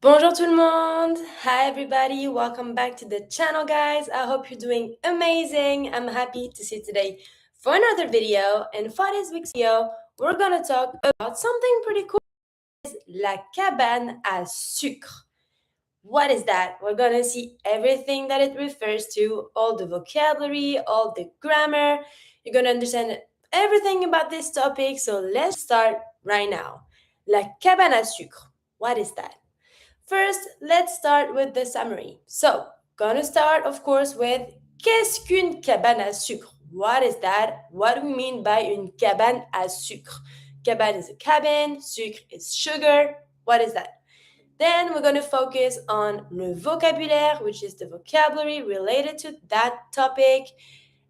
Bonjour tout le monde! Hi everybody, welcome back to the channel guys. I hope you're doing amazing. I'm happy to see you today for another video, and for this week's video, we're gonna talk about something pretty cool. It's la cabane à sucre. What is that? We're gonna see everything that it refers to, all the vocabulary, all the grammar. You're gonna understand everything about this topic, so let's start right now. La cabane à sucre. What is that? First, let's start with the summary. So, gonna start, of course, with qu'est-ce qu'une cabane à sucre? What is that? What do we mean by une cabane à sucre? Cabane is a cabin, sucre is sugar. What is that? Then we're going to focus on le vocabulaire, which is the vocabulary related to that topic,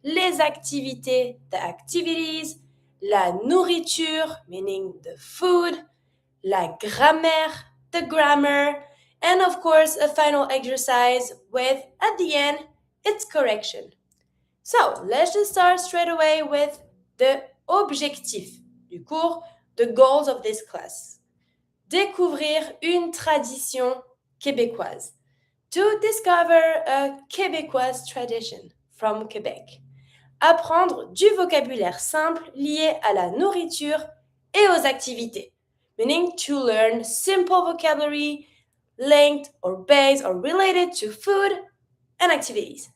les activités, the activities, la nourriture, meaning the food, la grammaire, the grammar, and of course a final exercise with, at the end, its correction. So let's just start straight away with the objectif du cours, the goals of this class. Découvrir une tradition québécoise. To discover a Québecois tradition from Québec. Apprendre du vocabulaire simple lié à la nourriture et aux activités. Meaning to learn simple vocabulary linked or based or related to food and activities.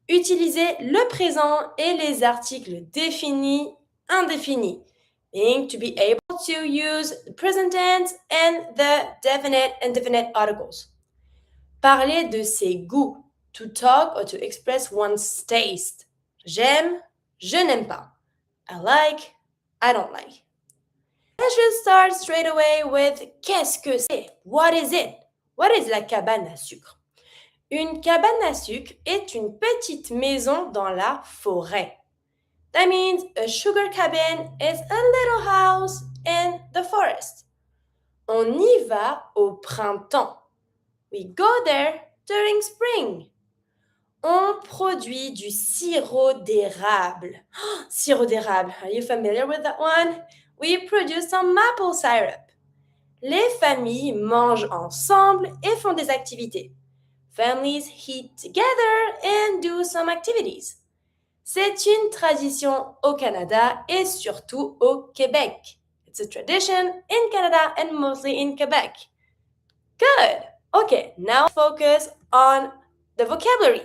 Utiliser le présent et les articles définis, indéfinis, meaning to be able to use the present tense and the definite and definite articles. Parler de ses goûts, to talk or to express one's taste. J'aime, je n'aime pas. I like, I don't like. Let's just start straight away with qu'est-ce que c'est? What is it? What is la cabane à sucre? Une cabane à sucre est une petite maison dans la forêt. That means a sugar cabin is a little house in the forest. On y va au printemps. We go there during spring. On produit du sirop d'érable. Sirop d'érable, are you familiar with that one? We produce some maple syrup. Les familles mangent ensemble et font des activités. Families eat together and do some activities. C'est une tradition au Canada et surtout au Québec. It's a tradition in Canada and mostly in Quebec. Good. Okay, now focus on the vocabulary.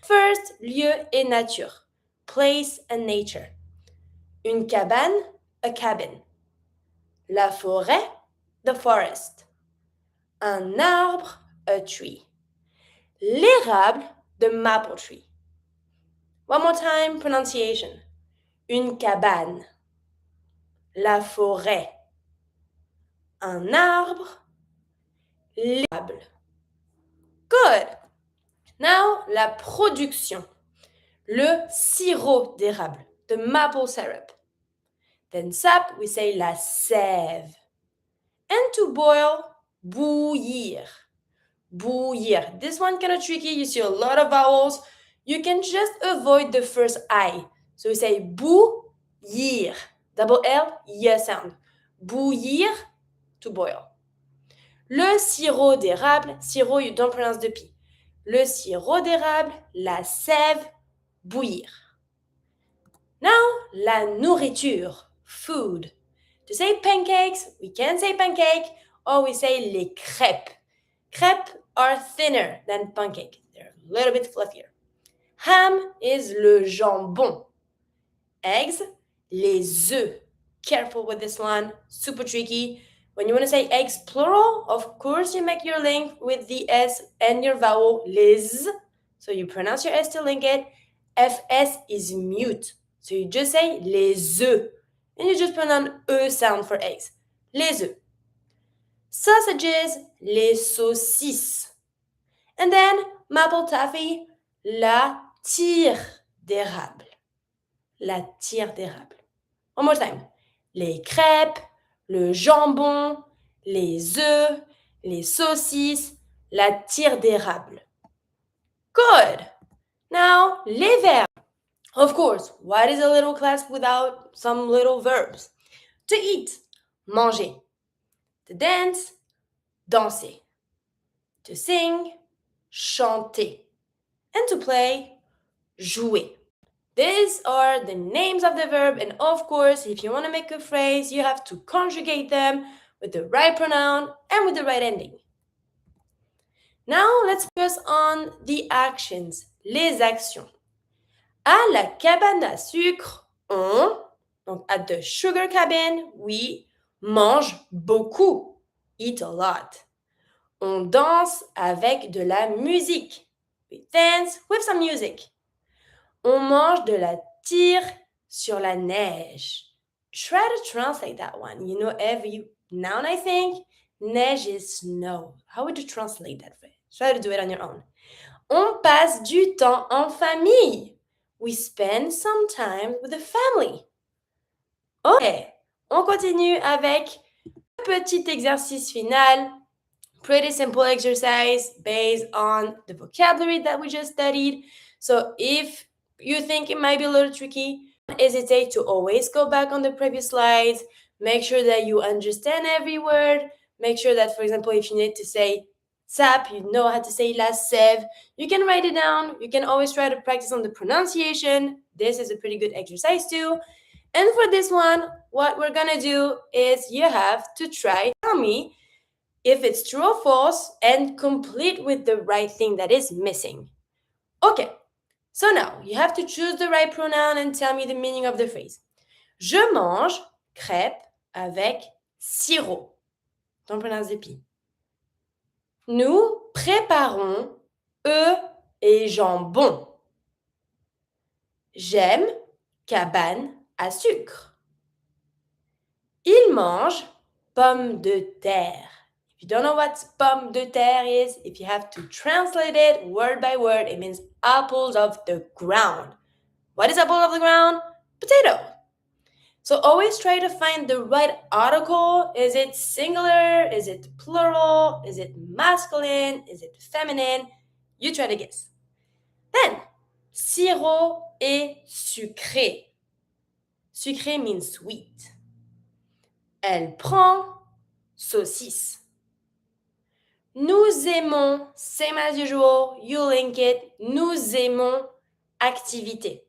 First, lieu et nature. Place and nature. Une cabane, a cabin. La forêt, the forest. Un arbre, a tree. L'érable, the maple tree. One more time, pronunciation. Une cabane. La forêt. Un arbre. L'érable. Good. Now, la production. Le sirop d'érable, the maple syrup. Then sap, we say la sève. And to boil, bouillir. Bouillir. This one kind of tricky. You see a lot of vowels. You can just avoid the first I. So we say bouillir. Double L, Y sound. Bouillir, to boil. Le sirop d'érable, sirop, you don't pronounce the P. Le sirop d'érable, la sève, bouillir. Now, la nourriture, food. To say pancakes, we can say pancake, or we say les crêpes. Crêpes are thinner than pancake. They're a little bit fluffier. Ham is le jambon. Eggs, les œufs. Careful with this one, super tricky. When you want to say eggs plural, of course you make your link with the S and your vowel, les. So you pronounce your S to link it. FS is mute. So you just say les œufs. And you just pronounce E sound for eggs. Les œufs. Sausages, les saucisses. And then maple taffy, la tire d'érable. La tire d'érable. One more time. Les crêpes, le jambon, les œufs, les saucisses, la tire d'érable. Good. Now, les verbes. Of course, what is a little class without some little verbs? To eat, manger. To dance, danser. To sing, chanter. And to play, jouer. These are the names of the verb, and of course, if you want to make a phrase, you have to conjugate them with the right pronoun and with the right ending. Now, let's focus on the actions, les actions. À la cabane à sucre, on, donc at the sugar cabin, we mange beaucoup, eat a lot. On danse avec de la musique. We dance with some music. On mange de la tire sur la neige. Try to translate that one. You know, every noun I think, neige is snow. How would you translate that phrase? Try to do it on your own. On passe du temps en famille. We spend some time with the family. Ok, on continue avec un petit exercice final. Pretty simple exercise based on the vocabulary that we just studied. So if you think it might be a little tricky, don't hesitate to always go back on the previous slides. Make sure that you understand every word. Make sure that, for example, if you need to say sap, you know how to say la sève. You can write it down. You can always try to practice on the pronunciation. This is a pretty good exercise too. And for this one, what we're gonna do is you have to try tell me if it's true or false and complete with the right thing that is missing. Okay, so now you have to choose the right pronoun and tell me the meaning of the phrase. Je mange crêpes avec sirop. Don't pronounce the P. Nous préparons œufs et jambon. J'aime cabane à sucre. Il mange pommes de terre. If you don't know what pomme de terre is, if you have to translate it word by word, it means apples of the ground. What is apple of the ground? Potato. So always try to find the right article. Is it singular? Is it plural? Is it masculine? Is it feminine? You try to guess. Then, sirop et sucré. Sucré means sweet. Elle prend saucisse. Nous aimons, same as usual, you link it. Nous aimons activité.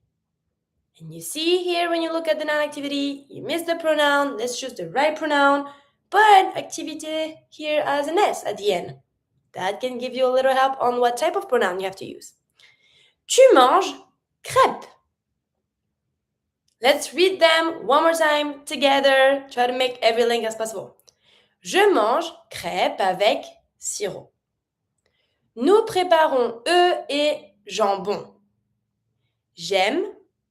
And you see here when you look at the noun activity, you miss the pronoun. Let's choose the right pronoun. But activité here as an S at the end. That can give you a little help on what type of pronoun you have to use. Tu manges crêpes. Let's read them one more time together. Try to make every link as possible. Je mange crêpes avec sirop. Nous préparons œufs et jambon. J'aime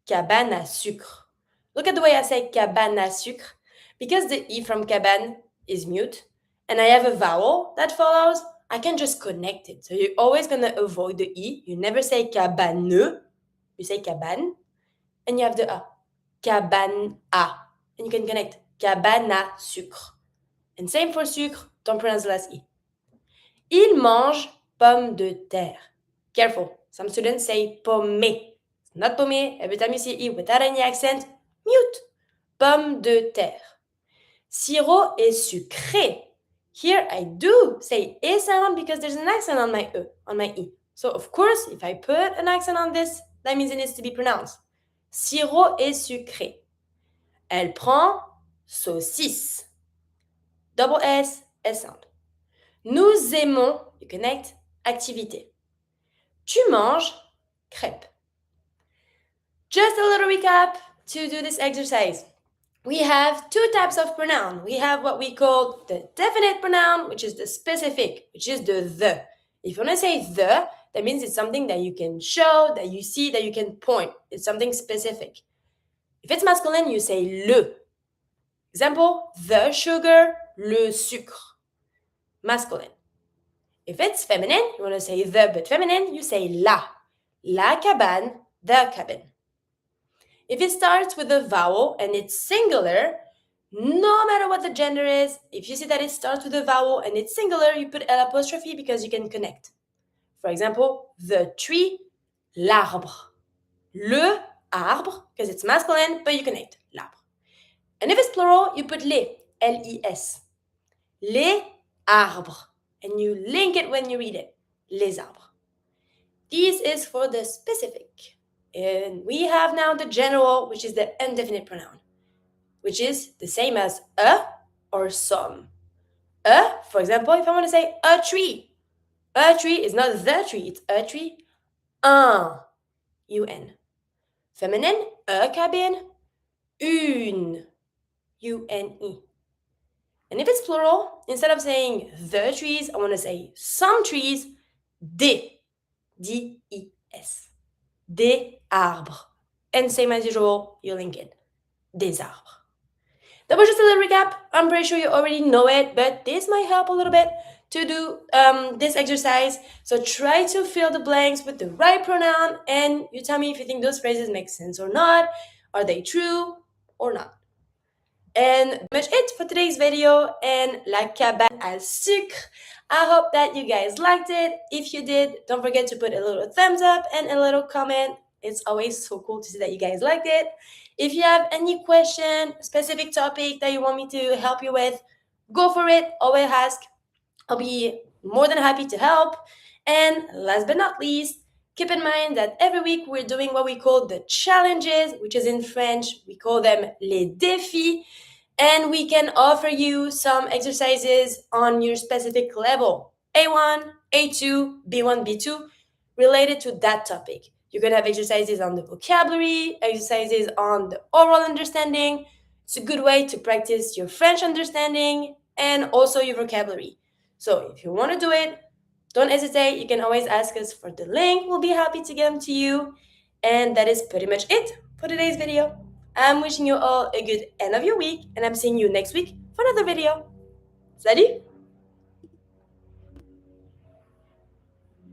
cabane à sucre. Look at the way I say cabane à sucre. Because the E from cabane is mute and I have a vowel that follows, I can just connect it. So you're always going to avoid the E. You never say cabane, you say cabane, and you have the A. Cabane à. And you can connect cabane à sucre. And same for sucre, don't pronounce the last E. Il mange pommes de terre. Careful, some students say pommé. It's not pommé. Every time you see E without any accent, mute. Pommes de terre. Sirop et sucré. Here I do say E sound because there's an accent on my E, on my E. So of course, if I put an accent on this, that means it needs to be pronounced. Sirop et sucré. Elle prend saucisse. Double S, S sound. Nous aimons, you connect, activité. Tu manges crêpes. Just a little recap to do this exercise. We have two types of pronoun. We have what we call the definite pronoun, which is the specific, which is the. If you want to say the, that means it's something that you can show, that you see, that you can point. It's something specific. If it's masculine, you say le. Example, the sugar, le sucre. Masculine. If it's feminine, you want to say the but feminine, you say la. La cabane, the cabin. If it starts with a vowel and it's singular, no matter what the gender is, if you see that it starts with a vowel and it's singular, you put L apostrophe because you can connect. For example, the tree, l'arbre. Le arbre, because it's masculine, but you connect, l'arbre. And if it's plural, you put les, L-I-S. Les arbres. and you link it when you read it. Les arbres. This is for the specific. And we have now the general, which is the indefinite pronoun, which is the same as a or some. For example, if I want to say a tree is not the tree, it's a tree. Un, un. Feminine, a cabine, une, une. And if it's plural, instead of saying the trees, I want to say some trees, des, D-E-S, des arbres. And same as usual, you link it, des arbres. That was just a little recap. I'm pretty sure you already know it, but this might help a little bit to do this exercise. So try to fill the blanks with the right pronoun, and you tell me if you think those phrases make sense or not. Are they true or not? And that's it for today's video and La Cabane à Sucre. I hope that you guys liked it. If you did, don't forget to put a little thumbs up and a little comment. It's always so cool to see that you guys liked it. If you have any question, specific topic that you want me to help you with, go for it. Always ask. I'll be more than happy to help. And last but not least, keep in mind that every week we're doing what we call the challenges, which is in French, we call them les défis. And we can offer you some exercises on your specific level, A1, A2, B1, B2, related to that topic. You can have exercises on the vocabulary, exercises on the oral understanding. It's a good way to practice your French understanding and also your vocabulary. So if you want to do it, don't hesitate. You can always ask us for the link. We'll be happy to give them to you. And that is pretty much it for today's video. I'm wishing you all a good end of your week, and I'm seeing you next week for another video. Salut!